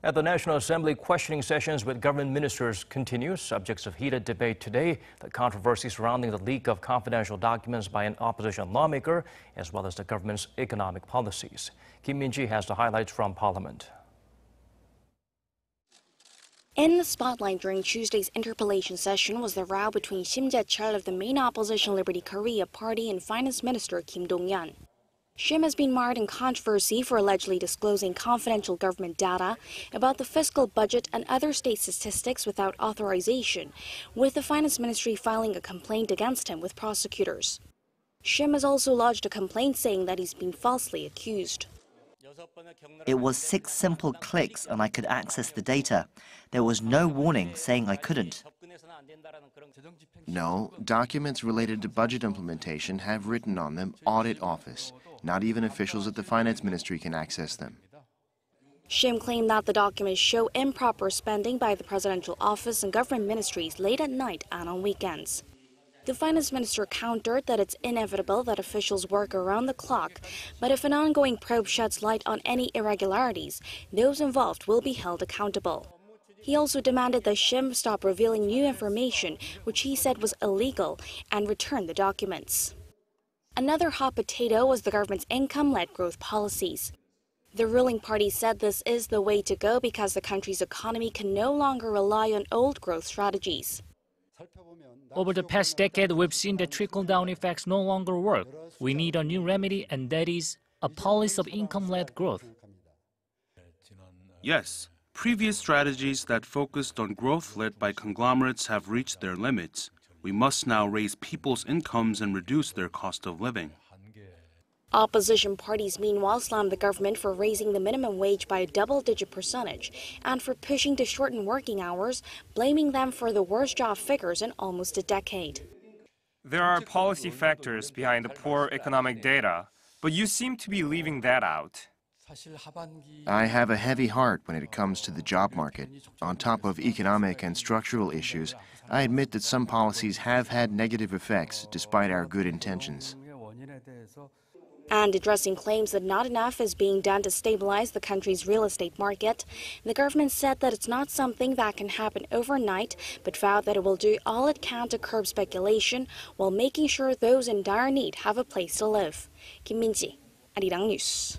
At the National Assembly, questioning sessions with government ministers continue. Subjects of heated debate today, the controversy surrounding the leak of confidential documents by an opposition lawmaker, as well as the government's economic policies. Kim Min-ji has the highlights from Parliament. In the spotlight during Tuesday's interpellation session was the row between Shim Jae-cheol of the main opposition Liberty Korea party and Finance Minister Kim Dong-yeon. Shim has been mired in controversy for allegedly disclosing confidential government data about the fiscal budget and other state statistics without authorization, with the Finance Ministry filing a complaint against him with prosecutors. Shim has also lodged a complaint saying that he's been falsely accused. It was 6 simple clicks and I could access the data. There was no warning saying I couldn't. No, documents related to budget implementation have written on them Audit Office. Not even officials at the Finance Ministry can access them. Shim claimed that the documents show improper spending by the presidential office and government ministries late at night and on weekends. The finance minister countered that it's inevitable that officials work around the clock, but if an ongoing probe sheds light on any irregularities, those involved will be held accountable. He also demanded that Shim stop revealing new information, which he said was illegal, and return the documents. Another hot potato was the government's income-led growth policies. The ruling party said this is the way to go because the country's economy can no longer rely on old growth strategies. Over the past decade, we've seen that trickle-down effects no longer work. We need a new remedy, and that is a policy of income-led growth. Yes, previous strategies that focused on growth led by conglomerates have reached their limits. We must now raise people's incomes and reduce their cost of living. Opposition parties meanwhile slammed the government for raising the minimum wage by a double-digit percentage and for pushing to shorten working hours, blaming them for the worst job figures in almost a decade. There are policy factors behind the poor economic data, but you seem to be leaving that out. I have a heavy heart when it comes to the job market. On top of economic and structural issues, I admit that some policies have had negative effects despite our good intentions. And addressing claims that not enough is being done to stabilize the country's real estate market, the government said that it's not something that can happen overnight, but vowed that it will do all it can to curb speculation while making sure those in dire need have a place to live. Kim Min-ji, Arirang News.